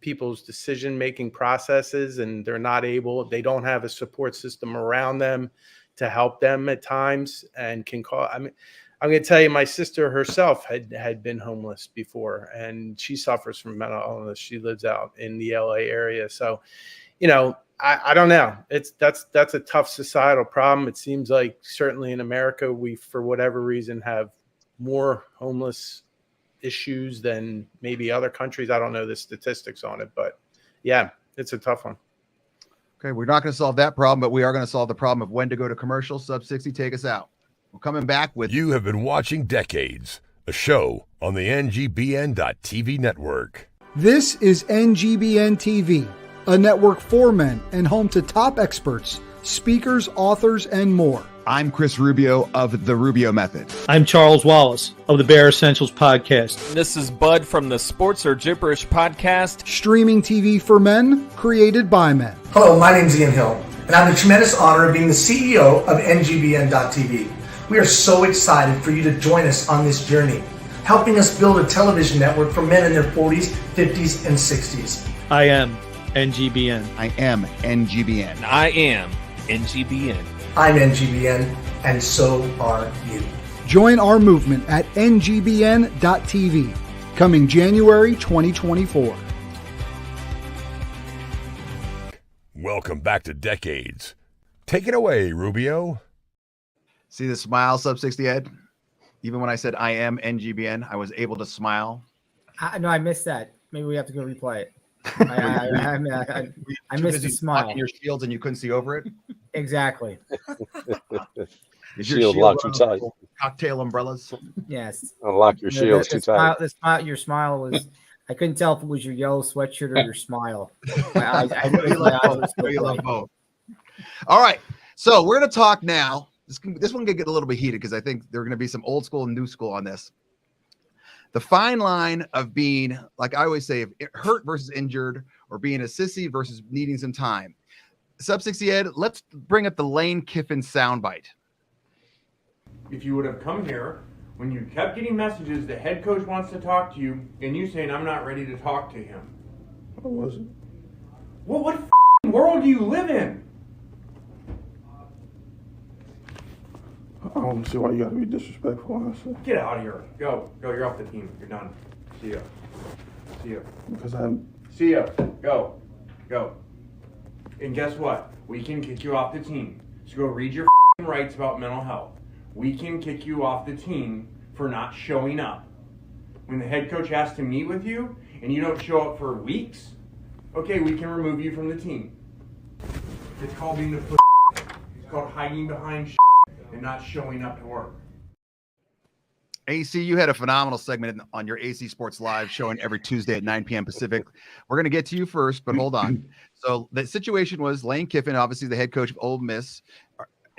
people's decision-making processes, and they don't have a support system around them to help them at times, and can call. I mean, I'm going to tell you, my sister herself had been homeless before, and she suffers from mental illness. She lives out in the LA area. So, you know, I don't know. That's a tough societal problem. It seems like certainly in America, we, for whatever reason, have more homeless issues than maybe other countries. I don't know the statistics on it, but yeah, it's a tough one. Okay, we're not going to solve that problem, but we are going to solve the problem of when to go to commercial. Sub 60, take us out. We're coming back with. You have been watching Decades, a show on the NGBN.TV network. This is NGBN TV, a network for men and home to top experts, speakers, authors, and more. I'm Chris Rubio of The Rubio Method. I'm Charles Wallace of the Bear Essentials Podcast. This is Bud from the Sports or Gibberish Podcast. Streaming TV for men, created by men. Hello, my name is Ian Hill, and I have the tremendous honor of being the CEO of NGBN.TV. We are so excited for you to join us on this journey, helping us build a television network for men in their 40s, 50s, and 60s. I am NGBN. I am NGBN. I am NGBN. I'm NGBN, and so are you. Join our movement at NGBN.TV, coming January 2024. Welcome back to Decades. Take it away, Rubio. See the smile, Sub 60 Ed? Even when I said I am NGBN, I was able to smile. No, I missed that. Maybe we have to go replay it. I missed the smile. Your shields and you couldn't see over it? Exactly. Is Shield your locked too tight. Cocktail umbrellas? Yes. Unlock your shields too tight. Your smile was, I couldn't tell if it was your yellow sweatshirt or your smile. I love both. All right. So we're going to talk now. This one can get a little bit heated because I think there are going to be some old school and new school on this. The fine line of being, like I always say, hurt versus injured, or being a sissy versus needing some time. Sub 60 Ed, let's bring up the Lane Kiffin soundbite. If you would have come here when you kept getting messages, the head coach wants to talk to you, and you saying, I'm not ready to talk to him. I wasn't. Well, what world do you live in? I don't see why you gotta be disrespectful, honestly. Get out of here. Go. You're off the team. You're done. See ya. Because I'm. See ya. Go. And guess what? We can kick you off the team. So go read your rights about mental health. We can kick you off the team for not showing up. When the head coach has to meet with you and you don't show up for weeks, okay, we can remove you from the team. It's called being the It's called hiding behind and not showing up to work. AC, you had a phenomenal segment on your AC Sports Live showing every Tuesday at 9 p.m. Pacific. We're going to get to you first, but hold on. So the situation was Lane Kiffin, obviously the head coach of Ole Miss,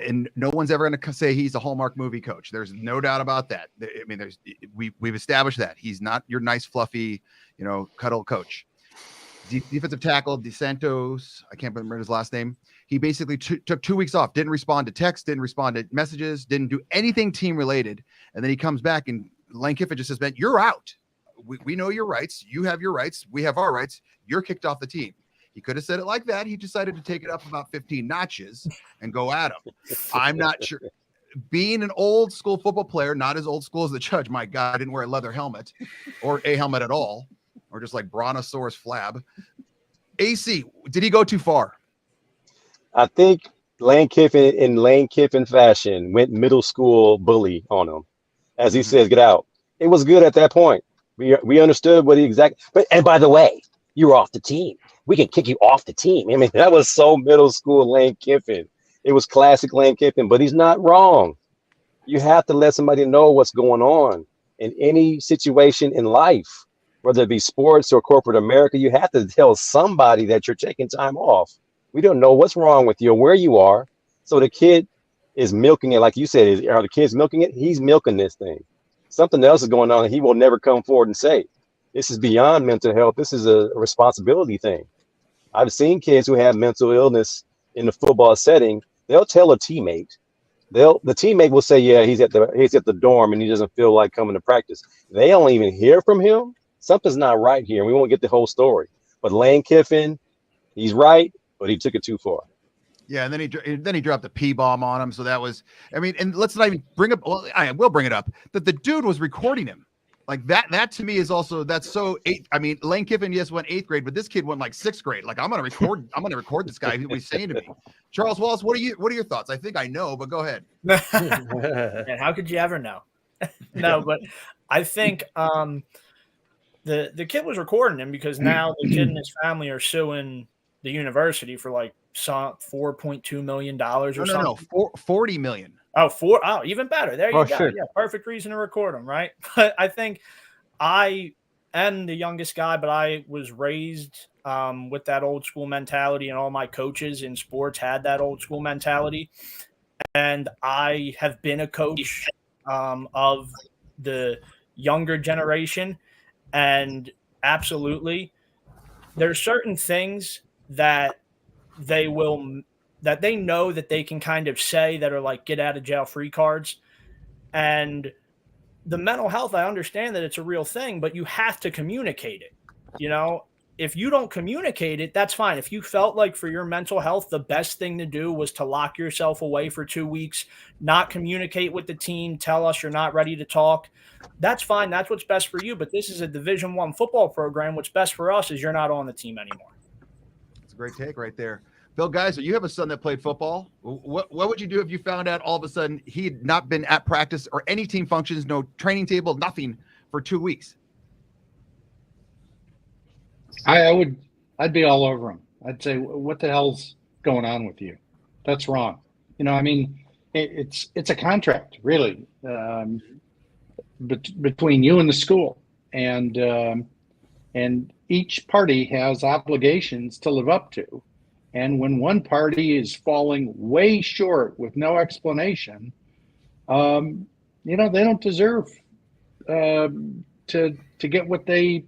and no one's ever going to say he's a Hallmark movie coach. There's no doubt about that. I mean, we've established that he's not your nice, fluffy, cuddle coach. Defensive tackle DeSantos, I can't remember his last name. He basically took 2 weeks off, didn't respond to texts, didn't respond to messages, didn't do anything team related. And then he comes back and Lane Kiffin just says, man, you're out. We know your rights. You have your rights. We have our rights. You're kicked off the team. He could have said it like that. He decided to take it up about 15 notches and go at him. I'm not sure. Being an old school football player, not as old school as the judge, my God, I didn't wear a leather helmet or a helmet at all, or just like Brontosaurus flab. AC, did he go too far? I think Lane Kiffin, in Lane Kiffin fashion, went middle school bully on him. As he says, get out. It was good at that point. We understood what he exactly. But and by the way, you're off the team. We can kick you off the team. I mean, that was so middle school Lane Kiffin. It was classic Lane Kiffin, but he's not wrong. You have to let somebody know what's going on in any situation in life, whether it be sports or corporate America. You have to tell somebody that you're taking time off. We don't know what's wrong with you or where you are. So the kid is milking it, like you said. Are the kids milking it? He's milking this thing. Something else is going on, and he will never come forward and say, this is beyond mental health. This is a responsibility thing. I've seen kids who have mental illness in the football setting. They'll tell a teammate. The teammate will say, yeah, he's at the dorm and he doesn't feel like coming to practice. They don't even hear from him. Something's not right here. We won't get the whole story. But Lane Kiffin, he's right, but he took it too far. Yeah, and then he dropped the P bomb on him. So that was, I mean, and let's not even bring up. Well, I will bring it up that the dude was recording him. Like that. That to me is also that's so. I mean, Lane Kiffin went 8th grade, but this kid went like 6th grade. Like I'm gonna record this guy. What he's saying to me. Charles Wallace, what are your thoughts? I think I know, but go ahead. And how could you ever know? No, but I think the kid was recording him because now the kid and his family are suing the university for like $4.2 million or something. No, 40 million. Oh, even better. There you go. Shit. Yeah, perfect reason to record them, right? But I think I am the youngest guy, but I was raised with that old school mentality, and all my coaches in sports had that old school mentality. And I have been a coach of the younger generation, and absolutely, there's certain things that they know that they can kind of say that are like get out of jail free cards. And the mental health, I understand that it's a real thing, but you have to communicate it. You know, if you don't communicate it, that's fine. If you felt like for your mental health, the best thing to do was to lock yourself away for 2 weeks, not communicate with the team, tell us you're not ready to talk, that's fine. That's what's best for you. But this is a Division I football program. What's best for us is you're not on the team anymore. That's a great take right there. Bill Geiser, you have a son that played football. What would you do if you found out all of a sudden he had not been at practice or any team functions, no training table, nothing for 2 weeks? I'd be all over him. I'd say, what the hell's going on with you? That's wrong. You know, I mean, it's a contract really between you and the school, and each party has obligations to live up to. And when one party is falling way short with no explanation, you know, they don't deserve to get what they,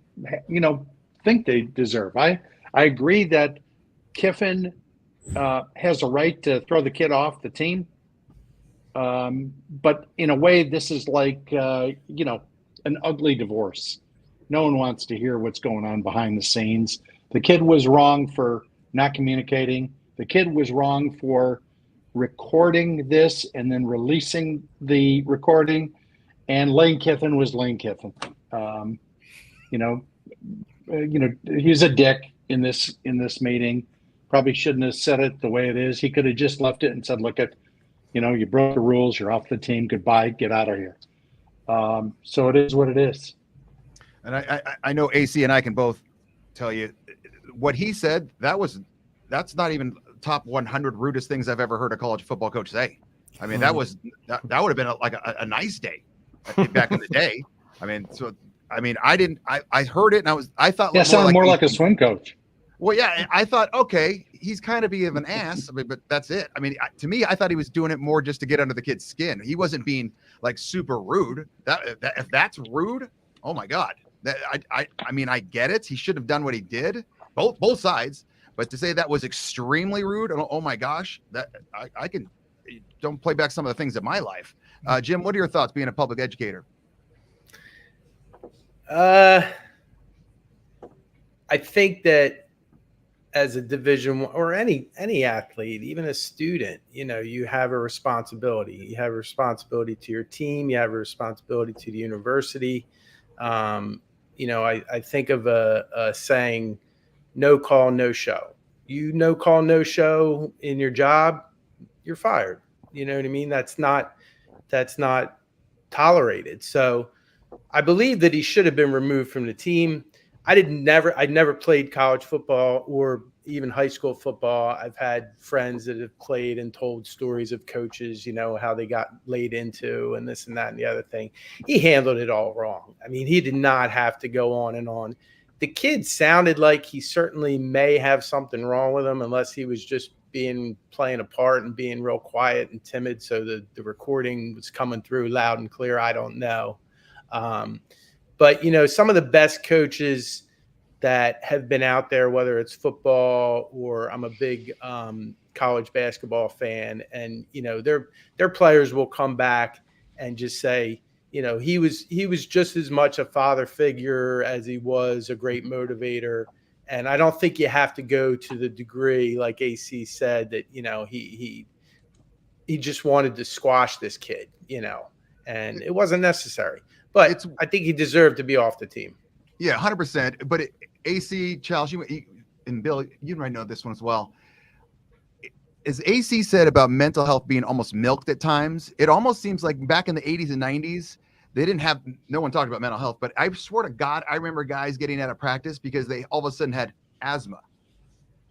you know, think they deserve. I agree that Kiffin has a right to throw the kid off the team. But in a way, this is like, you know, an ugly divorce. No one wants to hear what's going on behind the scenes. The kid was wrong for not communicating. The kid was wrong for recording this and then releasing the recording. And Lane Kiffin was Lane Kiffin. You know, he's a dick in this meeting. Probably shouldn't have said it the way it is. He could have just left it and said, look, you know, you broke the rules. You're off the team. Goodbye. Get out of here. So it is what it is. And I know AC and I can both tell you what he said. That's not even top 100 rudest things I've ever heard a college football coach say. I mean, that would have been like a nice day back in the day. I mean, so I mean, I heard it and I thought yeah, sounded more like a swim coach. Well, yeah, I thought, okay, he's kind of being an ass, but that's it. I mean, to me, I thought he was doing it more just to get under the kid's skin. He wasn't being like super rude. If that's rude, oh my God. I mean, I get it. He should have done what he did, both sides. But to say that was extremely rude, oh my gosh, that I can don't play back some of the things in my life. Jim, what are your thoughts being a public educator? I think that as a Division I, or any athlete, even a student, you have a responsibility. You have a responsibility to your team. You have a responsibility to the university. I think of a saying, no call, no show. You no call, no show in your job, you're fired. You know what I mean? That's not tolerated. So I believe that he should have been removed from the team. I never played college football or even high school football. I've had friends that have played and told stories of coaches, how they got laid into and this and that and the other thing. He handled it all wrong. I mean, he did not have to go on and on. The kid sounded like he certainly may have something wrong with him, unless he was just playing a part and being real quiet and timid. So the recording was coming through loud and clear. I don't know. But, some of the best coaches that have been out there, whether it's football or I'm a big college basketball fan, and, their players will come back and just say, he was just as much a father figure as he was a great motivator. And I don't think you have to go to the degree, like AC said, that, he just wanted to squash this kid, and it wasn't necessary. But I think he deserved to be off the team. Yeah, 100%. But AC, Charles, and Bill, you might know this one as well. As AC said about mental health being almost milked at times, it almost seems like back in the 80s and 90s, no one talked about mental health. But I swear to God, I remember guys getting out of practice because they all of a sudden had asthma.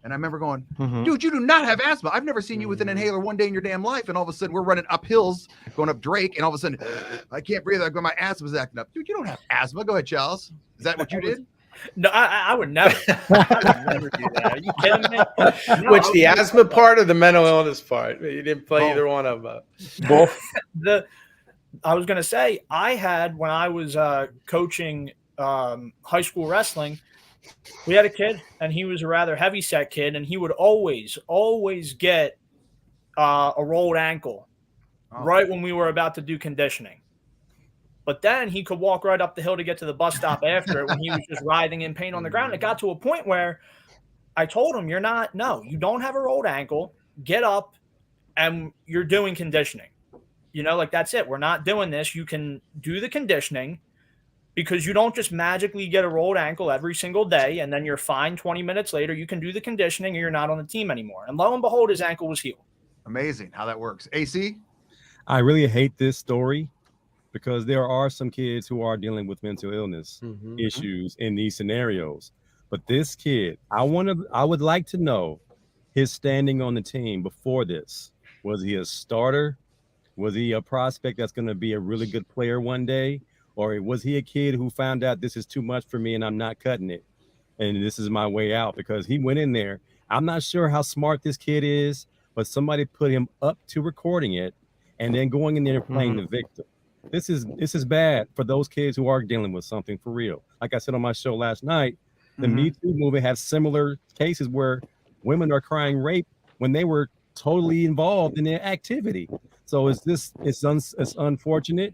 And I remember going, dude, you do not have asthma. I've never seen you with an inhaler one day in your damn life. And all of a sudden we're running up hills, going up Drake. And all of a sudden I can't breathe. My asthma's acting up. Dude, you don't have asthma. Go ahead, Charles. Is that what you did? No, I would never. I would never do that. Are you kidding me? No, Which, the asthma part or the mental illness part? You didn't play either one of them. Both. I was going to say, I had, when I was coaching high school wrestling, we had a kid, and he was a rather heavy set kid, and he would always get a rolled ankle right when we were about to do conditioning. But then he could walk right up the hill to get to the bus stop after it when he was just writhing in pain on the ground. It got to a point where I told him, you don't have a rolled ankle. Get up, and you're doing conditioning. That's it. We're not doing this. You can do the conditioning, because you don't just magically get a rolled ankle every single day and then you're fine 20 minutes later. You can do the conditioning and you're not on the team anymore. And lo and behold, his ankle was healed. Amazing how that works. AC? I really hate this story because there are some kids who are dealing with mental illness issues in these scenarios. But this kid, I would like to know his standing on the team before this. Was he a starter? Was he a prospect that's going to be a really good player one day? Or was he a kid who found out this is too much for me and I'm not cutting it, and this is my way out? Because he went in there. I'm not sure how smart this kid is, but somebody put him up to recording it and then going in there and playing the victim. This is bad for those kids who are dealing with something for real. Like I said on my show last night, the Me Too movement has similar cases where women are crying rape when they were totally involved in their activity. So it's unfortunate.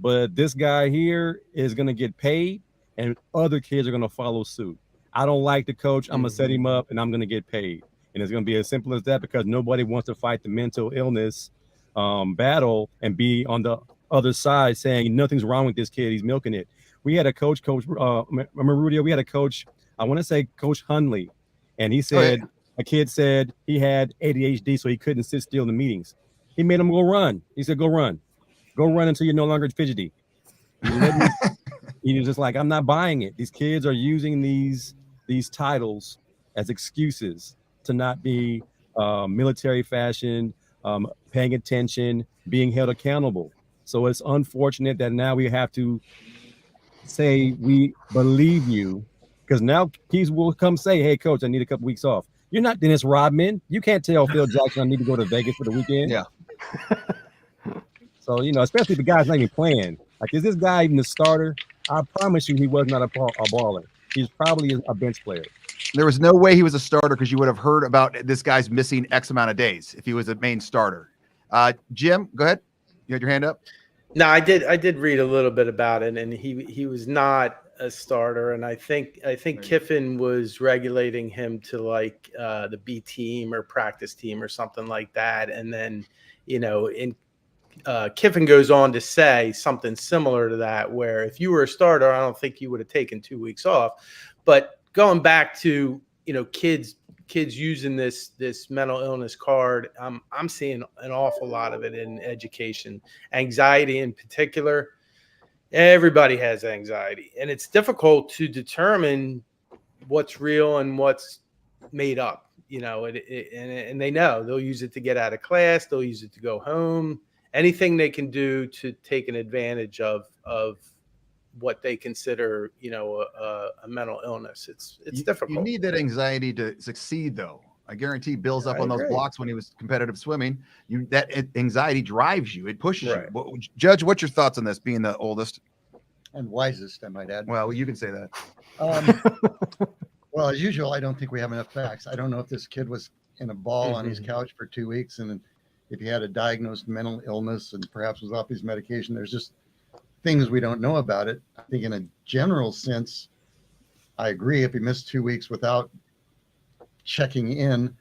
But this guy here is going to get paid, and other kids are going to follow suit. I don't like the coach. I'm going to set him up, and I'm going to get paid. And it's going to be as simple as that, because nobody wants to fight the mental illness battle and be on the other side saying nothing's wrong with this kid. He's milking it. We had a coach, remember, Rudy, we had a coach, I want to say Coach Hunley, and he said, a kid said he had ADHD, so he couldn't sit still in the meetings. He made him go run. He said, go run. Go run until you're no longer fidgety. He was just like, I'm not buying it. These kids are using these titles as excuses to not be military fashion, paying attention, being held accountable. So it's unfortunate that now we have to say we believe you, because now kids will come say, hey, coach, I need a couple weeks off. You're not Dennis Rodman. You can't tell Phil Jackson I need to go to Vegas for the weekend. Yeah. So, especially if the guy's not even playing. Like, is this guy even a starter? I promise you he was not a baller. He's probably a bench player. There was no way he was a starter, because you would have heard about this guy's missing X amount of days if he was a main starter. Jim, go ahead. You had your hand up? No, I did read a little bit about it, and he was not a starter, and I think Kiffin was regulating him to like the B team or practice team or something like that, and then Kiffin goes on to say something similar to that, where if you were a starter, I don't think you would have taken 2 weeks off. But going back to kids using this mental illness card, I'm seeing an awful lot of it in education, anxiety in particular. Everybody has anxiety, and it's difficult to determine what's real and what's made up. And they know they'll use it to get out of class, they'll use it to go home, anything they can do to take an advantage of what they consider, a mental illness. It's difficult. You need that anxiety to succeed, though. I guarantee Bill's up on those blocks when he was competitive swimming. That anxiety drives you. It pushes you. Judge, what's your thoughts on this, being the oldest? And wisest, I might add. Well, you can say that. Well, as usual, I don't think we have enough facts. I don't know if this kid was in a ball on his couch for 2 weeks, and if he had a diagnosed mental illness and perhaps was off his medication. There's just things we don't know about it. I think in a general sense, I agree. If he missed 2 weeks without checking in,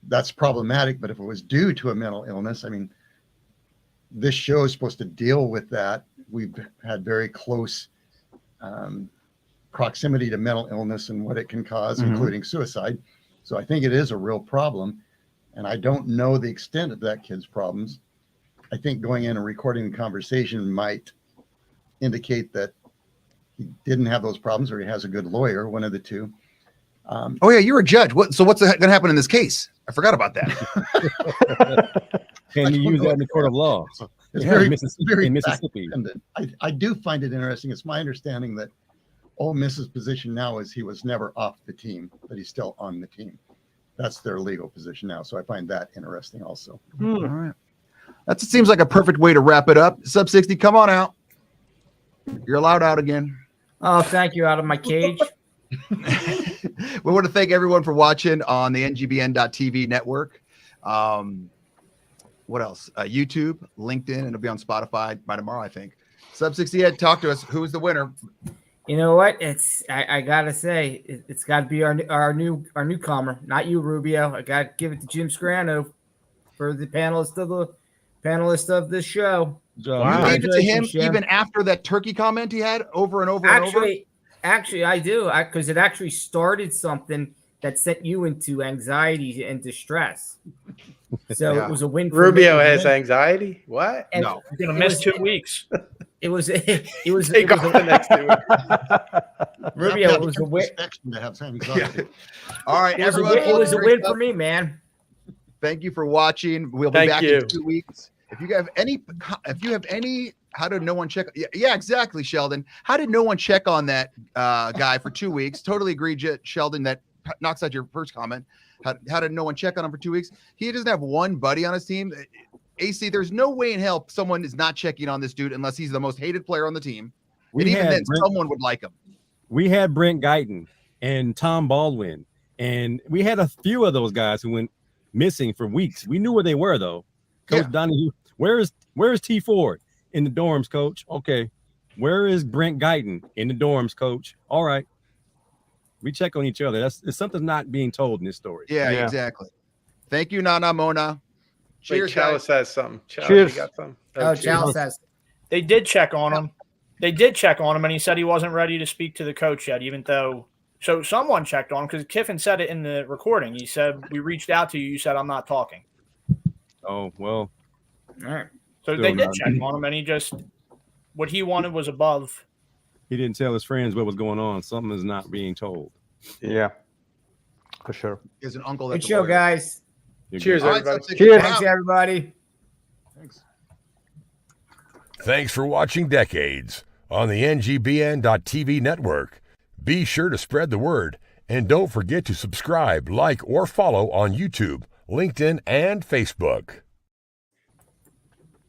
that's problematic. But if it was due to a mental illness, I mean, this show is supposed to deal with that. We've had very close proximity to mental illness and what it can cause, including suicide. So I think it is a real problem. And I don't know the extent of that kid's problems. I think going in and recording the conversation might indicate that he didn't have those problems, or he has a good lawyer, one of the two. Oh yeah, you're a judge. So what's going to happen in this case? I forgot about that. Can you use that in the court of law? It's Yeah, very, Mississippi- very in Mississippi. fact-dependent. I do find it interesting. It's my understanding that Ole Miss's position now is he was never off the team, that he's still on the team. That's their legal position now. So I find that interesting also. All right. That seems like a perfect way to wrap it up. Sub 60, come on out. You're allowed out again. Oh, thank you. Out of my cage. We want to thank everyone for watching on the NGBN.TV network. What else? YouTube, LinkedIn, and it'll be on Spotify by tomorrow, I think. Sub 60 Ed, talk to us. Who's the winner? You know what? I gotta say it's got to be our newcomer, not you, Rubio. I got to give it to Jim Scrano for the panelist of this show. You gave it to him even after that turkey comment he had over and over and over? Actually, I do, because it actually started something that sent you into anxiety and distress. So it was a win. For Rubio me. has anxiety. What? And No, you're gonna miss 2 weeks. It was Take off the next 2 weeks. Rubio. It was a win. To have anxiety. All right, It was a everyone. win, it was a win for me, man. Thank you for watching. We'll be Thank back you. in 2 weeks. If you have any, how did no one check? Yeah, exactly, Sheldon. How did no one check on that guy for 2 weeks? Totally agree, Sheldon. That knocks out your first comment. How did no one check on him for 2 weeks? He doesn't have one buddy on his team. AC, there's no way in hell someone is not checking on this dude unless he's the most hated player on the team. And even then, someone would like him. We had Brent Guyton and Tom Baldwin, and we had a few of those guys who went missing for weeks. We knew where they were, though. Coach Donahue, where is T Ford? In the dorms, Coach. Okay. Where is Brent Guyton? In the dorms, Coach. All right. We check on each other. It's something's not being told in this story. Yeah, exactly. Thank you, Nana Mona. Cheers, Chalice guys. has some. Chalice, Cheers. you got some? Oh, cheers. Chalice has. They did check on him. And he said he wasn't ready to speak to the coach yet, even though. So someone checked on him because Kiffin said it in the recording. He said, "We reached out to you. You said I'm not talking." Oh, well. All right. So Still they did not. check on him, and he just what he wanted was above. He didn't tell his friends what was going on. Something is not being told. Yeah, for sure. He has an uncle Good that's a show, lawyer. guys. Cheers, All right, everybody. Sub 60, Cheers. come Thanks, out. everybody. Thanks. Thanks for watching Decades on the NGBN.TV network. Be sure to spread the word, and don't forget to subscribe, like, or follow on YouTube, LinkedIn, and Facebook.